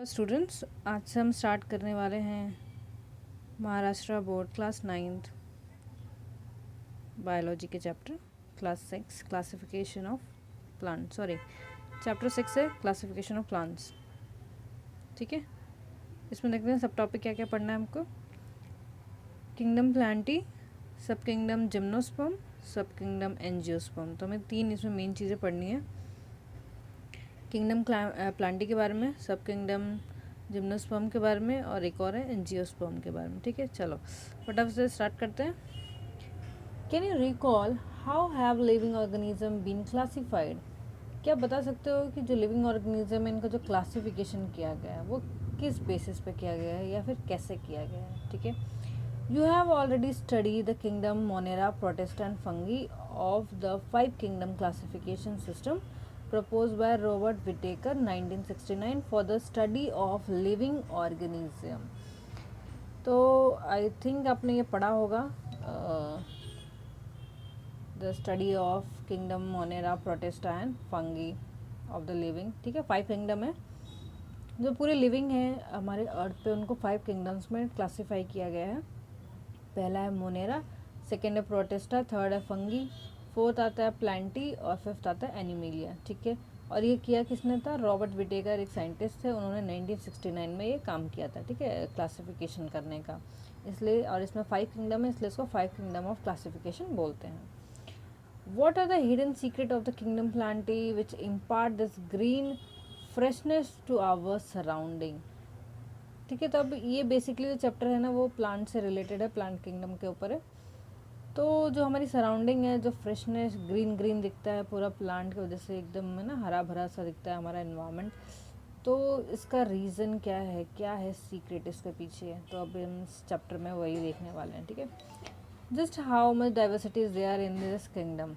Students, आज से हम स्टार्ट करने वाले हैं Maharashtra board class 9th biology के chapter class 6 classification of plant chapter 6 है क्लासिफिकेशन ऑफ प्लांट्स। ठीक है, इसमें देखते हैं सब टॉपिक क्या क्या पढ़ना है हमको। किंगडम प्लांटी, सब किंगडम जिम्नोस्पर्म, सब किंगडम एंजियोस्पर्म। तो हमें 3 इसमें मेन चीज़ें पढ़नी है। किंगडम प्लांटी के बारे में, सब किंगडम जिम्नोस्पर्म के बारे में, और एक और है एंजियोस्पर्म के बारे में। ठीक है, चलो फटाफट से स्टार्ट करते हैं। Can you recall how have living organism been classified? क्या बता सकते हो कि जो लिविंग ऑर्गेनिज्म है इनका जो क्लासिफिकेशन किया गया है वो किस बेसिस पे किया गया है या फिर कैसे किया गया है? ठीक है, you have already study the kingdom Monera, protista and fungi of the 5 kingdom classification system proposed by Robert Whittaker 1969 for the study of living organism। तो आई थिंक आपने ये पढ़ा होगा, the study of kingdom Monera, protista and fungi of the living. ठीक है, 5 kingdom है जो पूरे लिविंग है हमारे अर्थ पे, उनको 5 किंगडम्स में क्लासीफाई किया गया है। पहला है मोनेरा, सेकेंड है प्रोटिस्टा, थर्ड है फंगी, फोर्थ आता है प्लांटी और फिफ्थ आता है एनिमिलिया। ठीक है, और ये किया किसने था? रॉबर्ट विटेकर, एक साइंटिस्ट थे, उन्होंने 1969 में ये काम किया था। ठीक है, क्लासिफिकेशन करने का, इसलिए, और इसमें 5 किंगडम है इसलिए इसको 5 किंगडम ऑफ क्लासिफिकेशन बोलते हैं। What are the hidden secret of the kingdom plantae which impart this green freshness to our surrounding? ठीक है, तो अब ये बेसिकली जो चैप्टर है ना वो प्लांट से रिलेटेड है, प्लांट किंगडम के ऊपर है। तो जो हमारी सराउंडिंग है, जो फ्रेशनेस, ग्रीन ग्रीन दिखता है पूरा प्लांट की वजह से, एकदम है ना हरा भरा सा दिखता है हमारा एनवायरनमेंट, तो इसका रीज़न क्या है सीक्रेट इसके पीछे? तो अब हम इस चैप्टर में वही देखने वाले हैं। ठीक है, just how much diversity is there in this kingdom.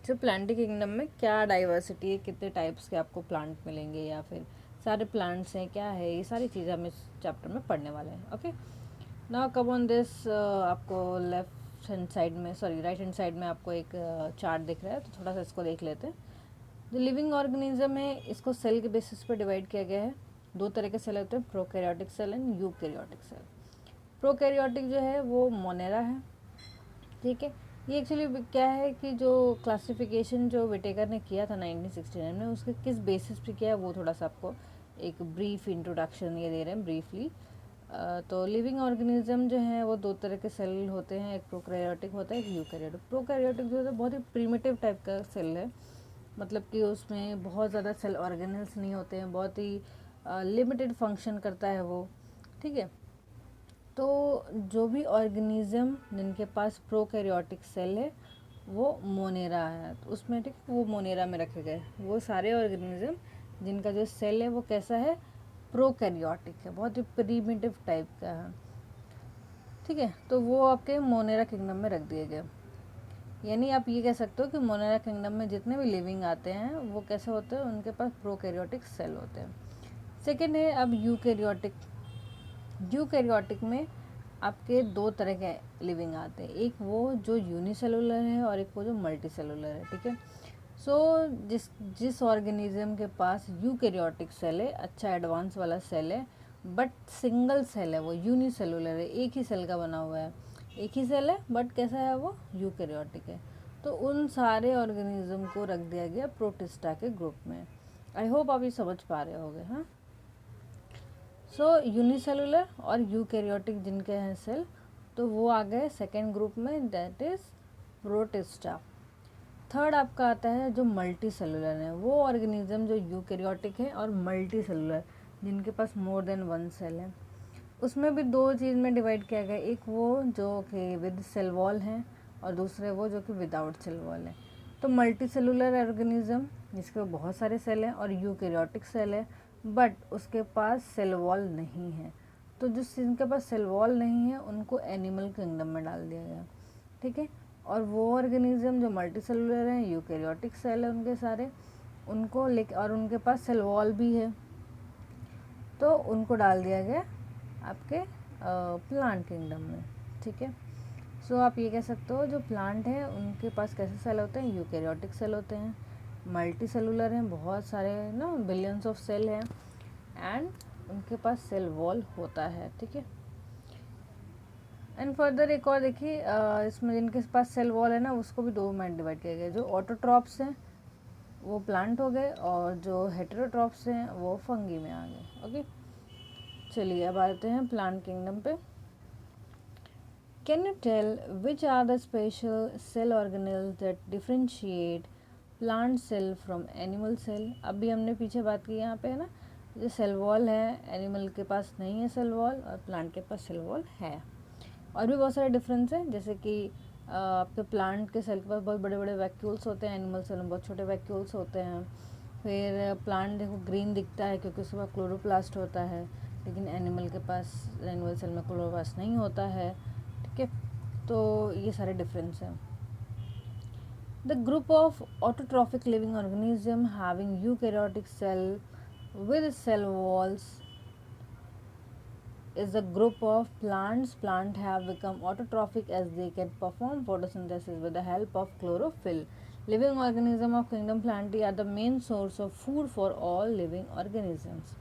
जो प्लांट किंगडम में क्या डाइवर्सिटी है, कितने टाइप्स के आपको प्लांट मिलेंगे या फिर सारे प्लांट्स हैं, क्या है, ये सारी चीज़ें हम इस चैप्टर में पढ़ने वाले हैं। Okay, now come on this, आपको लेफ्ट हैंड साइड में, राइट हैंड साइड में आपको एक चार्ट दिख रहा है, तो थोड़ा सा इसको देख लेते हैं। जो लिविंग ऑर्गेनिज्म है इसको सेल के बेसिस पे डिवाइड किया गया है। 2 तरह के सेल होते हैं, prokaryotic cell and eukaryotic cell. Prokaryotic जो है वो मोनेरा है। ठीक है, ये एक्चुअली क्या है कि जो क्लासिफिकेशन जो विटेकर ने किया था 1969 में, उसके किस बेसिस पे किया है वो थोड़ा सा आपको एक ब्रीफ इंट्रोडक्शन ये दे रहे हैं ब्रीफली। तो लिविंग ऑर्गेनिज्म जो है वो 2 तरह के सेल होते हैं, एक प्रोकैरियोटिक होता है, एक यूकैरियोटिक। प्रोकैरियोटिक जो है बहुत ही प्रिमिटिव टाइप का सेल है, मतलब कि उसमें बहुत ज़्यादा सेल ऑर्गेनल्स नहीं होते हैं, बहुत ही लिमिटेड फंक्शन करता है वो। ठीक है, तो जो भी ऑर्गेनिज्म जिनके पास प्रोकैरियोटिक सेल है वो मोनेरा है, तो उसमें ठीक वो मोनेरा में रखे गए। वो सारे ऑर्गेनिज्म जिनका जो सेल है वो कैसा है? प्रोकैरियोटिक है, बहुत ही प्रिमिटिव टाइप का है। ठीक है, तो वो आपके मोनेरा किंगडम में रख दिए गए। यानी आप ये कह सकते हो कि मोनेरा किंगडम में जितने भी लिविंग आते हैं वो कैसे होते हैं? उनके पास प्रोकैरियोटिक सेल होते हैं। सेकेंड है अब यूकैरियोटिक। यूकैरियोटिक में आपके 2 तरह के लिविंग आते हैं, एक वो जो यूनिसेलुलर है और एक वो जो मल्टी सेलुलर है। ठीक है, सो जिस ऑर्गेनिज्म के पास यूकैरियोटिक सेल है, अच्छा एडवांस वाला सेल है, बट सिंगल सेल है, वो यूनिसेलुलर है, एक ही सेल का बना हुआ है, एक ही सेल है बट कैसा है वो? यूकैरियोटिक है। तो उन सारे ऑर्गेनिज्म को रख दिया गया प्रोटिस्टा के ग्रुप में। आई होप आप ये समझ पा रहे होगे। हाँ, सो यूनिसेलुलर और यूकैरियोटिक जिनके हैं सेल, तो वो आ गए सेकेंड ग्रुप में, दैट इज प्रोटिस्टा। थर्ड आपका आता है जो मल्टी सेलुलर है, वो ऑर्गेनिज्म जो यूकैरियोटिक है और मल्टी सेलुलर जिनके पास मोर देन 1 सेल है। उसमें भी 2 चीज़ में डिवाइड किया गया, एक वो जो कि विद सेल वॉल है और दूसरे वो जो कि विदाउट सेल वॉल है। तो मल्टी सेलुलर ऑर्गेनिज्म जिसके बहुत सारे सेल हैं और यूकैरियोटिक सेल है बट उसके पास सेल वॉल नहीं है, तो जिनके पास सेल वॉल नहीं है उनको एनिमल किंगडम में डाल दिया गया। ठीक है, और वो ऑर्गेनिज्म जो मल्टी सेलुलर हैं, यूकैरियोटिक सेल है उनके सारे, उनको लेके और उनके पास सेल वॉल भी है, तो उनको डाल दिया गया आपके प्लांट किंगडम में। ठीक है, सो आप ये कह सकते हो जो प्लांट है उनके पास कैसे सेल होते हैं? यूकैरियोटिक सेल होते हैं, मल्टी सेलुलर हैं, बहुत सारे ना बिलियंस ऑफ सेल हैं, एंड उनके पास सेल वॉल होता है, ठीक है। एंड फर्दर एक और देखिए, इसमें जिनके पास सेल वॉल है ना, उसको भी दो में डिवाइड किया गया। जो ऑटोट्रॉप्स हैं वो प्लांट हो गए, और जो हेटेरोट्रॉप्स हैं वो फंगी में आ गए। ओके, चलिए अब आते हैं प्लांट किंगडम पे। Can you tell which are the special cell organelles that differentiate plant cell from animal cell? अभी हमने पीछे बात की यहाँ पे है ना, जो सेल वॉल है, एनिमल के पास नहीं है सेल वॉल, और प्लांट के पास सेल वॉल है। और भी बहुत सारे डिफरेंस हैं, जैसे कि आपके प्लांट के सेल के पास बहुत बड़े बड़े वैक्यूल्स होते हैं, एनिमल सेल में बहुत छोटे वैक्यूल्स होते हैं। फिर प्लांट देखो ग्रीन दिखता है क्योंकि उसके पास क्लोरोप्लास्ट होता है, लेकिन एनिमल सेल में क्लोरोप्लास्ट नहीं होता है, ठीक है। तो ये सारे डिफरेंस हैं। The group of autotrophic living organism having eukaryotic cell with cell walls is a group of plants. Plants have become autotrophic as they can perform photosynthesis with the help of chlorophyll. Living organisms of kingdom Plantae are the main source of food for all living organisms.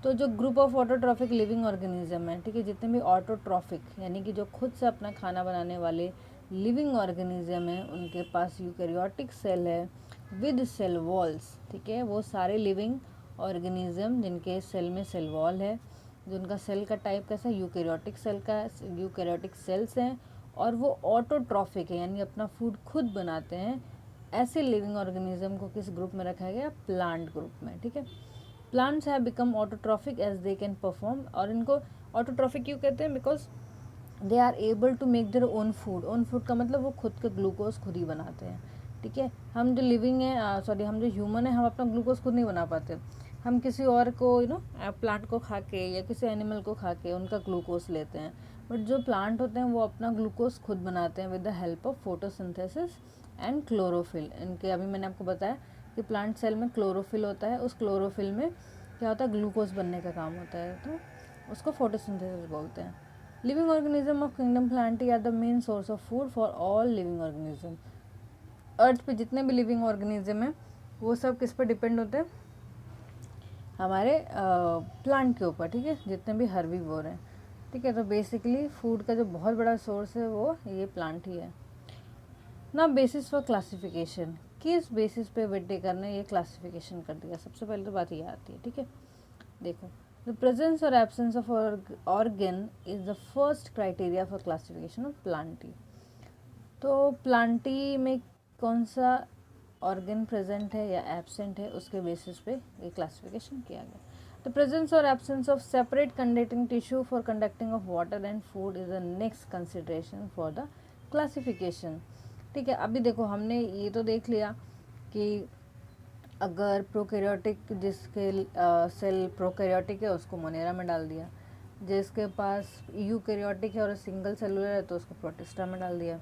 तो जो group of autotrophic living organism है, ठीक है, जितने भी autotrophic यानी कि जो खुद से अपना खाना बनाने वाले लिविंग ऑर्गेनिज्म है, उनके पास यूकैरियोटिक सेल है विद सेल वॉल्स, ठीक है। वो सारे लिविंग ऑर्गेनिज्म जिनके सेल में सेल वॉल है, जिनका सेल का टाइप कैसा, यूकैरियोटिक सेल का, यूकैरियोटिक सेल्स हैं, और वो ऑटोट्रॉफिक है यानी अपना फूड खुद बनाते हैं। ऐसे लिविंग ऑर्गेनिज्म को किस ग्रुप में रखा गया? प्लांट ग्रुप में, ठीक है। Plants have become autotrophic as they can perform, और इनको ऑटोट्रॉफिक क्यों कहते हैं? Because they are able to make their own food. Own food का मतलब वो खुद के ग्लूकोज खुद ही बनाते हैं, ठीक है। हम जो लिविंग है, हम जो ह्यूमन है, हम अपना ग्लूकोज खुद नहीं बना पाते। हम किसी और को प्लांट को खा के या किसी एनिमल को खा के उनका ग्लूकोज लेते हैं, बट जो प्लांट होते हैं वो अपना ग्लूकोज खुद बनाते हैं with the help of photosynthesis and chlorophyll. इनके अभी मैंने आपको बताया कि प्लांट सेल में क्लोरोफिल होता है, उस क्लोरोफिल में क्या होता है? ग्लूकोज बनने का काम होता है, तो उसको फोटोसिंथेसिस बोलते हैं। Living organism of kingdom plantae are the main source of food for all living organism. Earth पे जितने भी लिविंग ऑर्गेनिज्म हैं वो सब किस पर डिपेंड होते हैं? हमारे प्लांट के ऊपर, ठीक है, जितने भी हर्बीवोर हैं, ठीक है। तो बेसिकली फूड का जो बहुत बड़ा सोर्स है वो ये प्लांट ही है ना। बेसिस फॉर क्लासिफिकेशन, किस बेसिस पे विटेकर ने ये क्लासिफिकेशन कर दिया? सबसे पहले तो बात ये आती है, ठीक है। देखो, द प्रेजेंस और absence of organ is the first criteria for classification of Plantae. तो प्लांटी में कौन सा ऑर्गन प्रेजेंट है या एब्सेंट है, उसके बेसिस पे ये क्लासिफिकेशन किया गया। द प्रेजेंस और absence of separate conducting tissue for conducting of water and food is the next consideration for the classification, ठीक है। अभी देखो, हमने ये तो देख लिया कि अगर प्रोकैरियोटिक, जिसके सेल प्रोकैरियोटिक है उसको मोनेरा में डाल दिया, जिसके पास यूकैरियोटिक है और सिंगल सेलुलर है तो उसको प्रोटिस्टा में डाल दिया,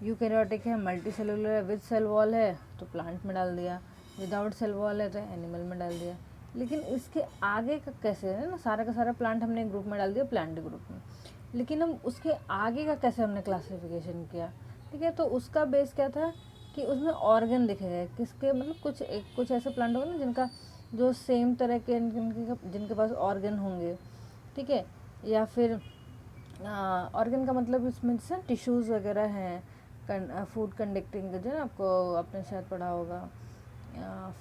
यूकैरियोटिक है, मल्टी सेलुलर है, विद सेल वॉल है तो प्लांट में डाल दिया, विदाउट सेल वॉल है तो एनिमल में डाल दिया। लेकिन इसके आगे का कैसे है ना, सारा का सारा प्लांट हमने ग्रुप में डाल दिया, प्लांट ग्रुप में, लेकिन हम उसके आगे का कैसे हमने क्लासिफिकेशन किया, ठीक है। तो उसका बेस क्या था कि उसमें ऑर्गन दिखे गए किसके, मतलब कुछ ऐसे प्लांट होंगे ना जिनका जो सेम तरह के जिनके पास ऑर्गन होंगे, ठीक है। या फिर ऑर्गन का मतलब इसमें जैसे टिश्यूज़ वगैरह हैं, फूड कंडक्टिंग जो है ना, आपको आपने शायद पढ़ा होगा,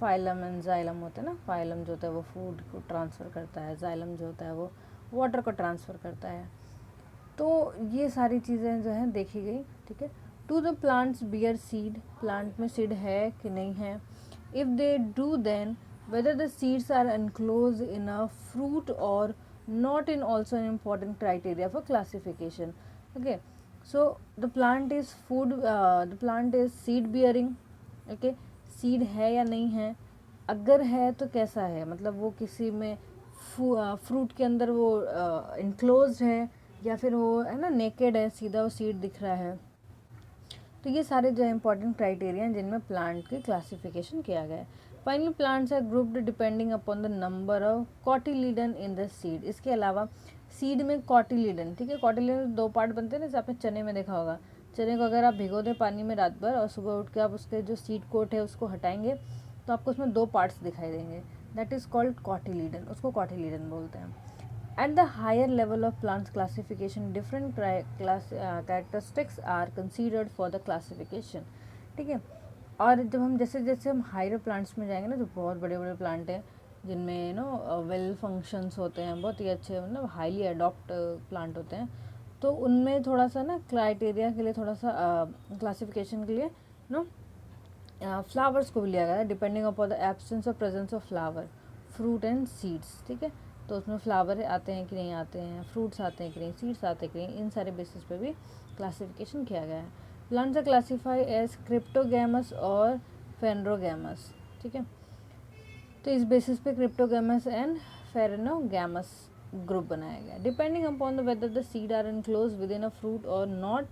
फाइलम एंड जाइलम होते हैं ना। फाइलम जो होता है वो फूड को ट्रांसफ़र करता है, जाइलम जो होता है वो वाटर को ट्रांसफ़र करता है। तो ये सारी चीज़ें जो हैं देखी गई, ठीक है। To the plants bear seed, plant में सीड है कि नहीं है। If they do then whether the seeds are enclose in a fruit और not in also an important criteria for classification. Okay, so the plant is the plant is seed bearing. Okay, seed है या नहीं है, अगर है तो कैसा है, मतलब वो किसी में फ्रूट के अंदर वो इनक्लोज है या फिर वो है ना नेकेड है, सीधा वो सीड दिख रहा है। तो ये सारे जो इंपॉर्टेंट क्राइटेरिया हैं जिनमें प्लांट की क्लासिफिकेशन किया गया है। Finally plants are grouped depending upon the number of cotyledon in the seed. इसके अलावा सीड में कॉटिलीडन, ठीक है, कॉटिलीडन 2 पार्ट बनते हैं ना, जैसे आपने चने में देखा होगा। चने को अगर आप भिगो दें पानी में रात भर और सुबह उठ के आप उसके जो सीड कोट है उसको हटाएंगे तो आपको उसमें 2 पार्ट्स दिखाई देंगे। दैट इज़ कॉल्ड कॉटिलीडन, उसको कॉटिलीडन बोलते हैं. At the higher level of plants classification, different characteristics are considered for the classification. ठीक है. और जब हम जैसे जैसे हम हायर प्लांट्स में जाएंगे ना, जो बहुत बड़े बड़े प्लांट हैं जिनमें वेल फंक्शंस होते हैं, बहुत ही अच्छे, मतलब हाईली अडॉप्ट प्लांट होते हैं, तो उनमें थोड़ा सा ना क्राइटेरिया के लिए, थोड़ा सा क्लासिफिकेशन के लिए नो फ्लावर्स को भी लिया गया है, डिपेंडिंग अपॉन द एब्सेंस और presence of flower, fruit and seeds. ठीक है. तो उसमें फ्लावर आते हैं कि नहीं आते हैं, फ्रूट्स आते हैं कि नहीं, सीड्स आते हैं कि नहीं, इन सारे बेसिस पे भी क्लासिफिकेशन किया गया है. Plants are classify as cryptogams और फेनरोगैमस. ठीक है. तो इस बेसिस पे क्रिप्टोगैमस एंड फेरेनोगैमस ग्रुप बनाया गया. Depending upon the whether the seed are enclose within a fruit or not,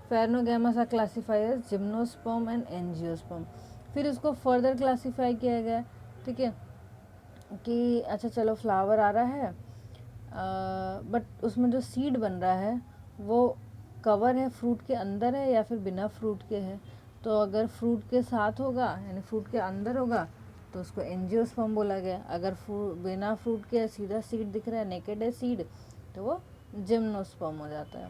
phanerogams are classify as gymnosperm and angiosperm. फिर उसको फर्दर क्लासीफाई किया गया. ठीक है. कि अच्छा चलो फ्लावर आ रहा है, बट उसमें जो सीड बन रहा है वो कवर है, फ्रूट के अंदर है या फिर बिना फ्रूट के है. तो अगर फ्रूट के साथ होगा यानी फ्रूट के अंदर होगा तो उसको एंजियोस्पर्म बोला गया. अगर बिना फ्रूट के सीधा सीड दिख रहा है, नेकेड है सीड, तो वो जिम्नोस्पर्म हो जाता है.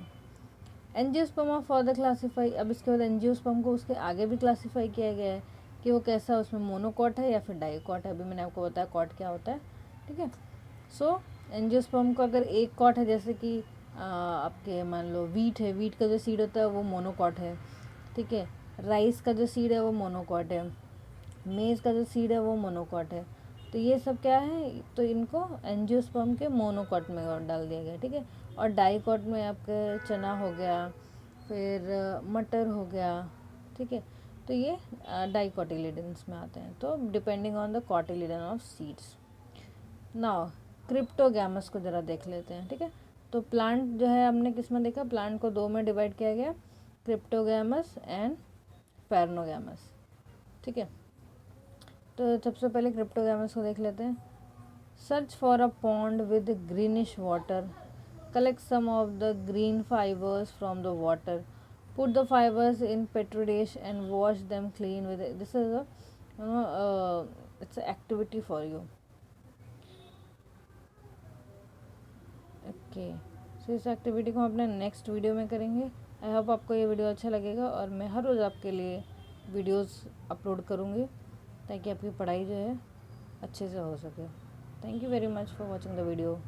Angiosperm further classify. अब इसके बाद एंजियोस्पर्म को उसके आगे भी क्लासीफाई किया गया है कि वो कैसा, उसमें मोनोकॉट है या फिर डाइकॉट है. अभी मैंने आपको बताया कॉट क्या होता है. ठीक है. सो एंजियोस्पर्म का अगर एक कॉट है, जैसे कि आपके मान लो वीट है, वीट का जो सीड होता है वो मोनोकॉट है. ठीक है. राइस का जो सीड है वो मोनोकॉट है, मेज़ का जो सीड है वो मोनोकॉट है. तो ये सब क्या है, तो इनको एंजियोस्पर्म के मोनोकॉट में डाल दिया गया. ठीक है. और डाइकॉट में आपके चना हो गया, फिर मटर हो गया. ठीक है. तो ये डाइकोटिलिडन्स में आते हैं. तो depending on the cotyledon of seeds. Now cryptogams को ज़रा देख लेते हैं. ठीक है. तो प्लांट जो है हमने किस में देखा, प्लांट को दो में डिवाइड किया गया, क्रिप्टोगैमस एंड फेरेनोगैमस. ठीक है. तो सबसे पहले क्रिप्टोगैमस को देख लेते हैं. Search for a pond with greenish water, collect some of the green fibers from the water, put the fibers in petri dish and wash them clean with it. This is a it's an activity for you. Okay. So इस activity को हम अपने next video में करेंगे. I hope आपको ये video अच्छा लगेगा और मैं हर रोज़ आपके लिए वीडियोस अपलोड करूँगी ताकि आपकी पढ़ाई जो है अच्छे से हो सके. Thank you very much for watching the video.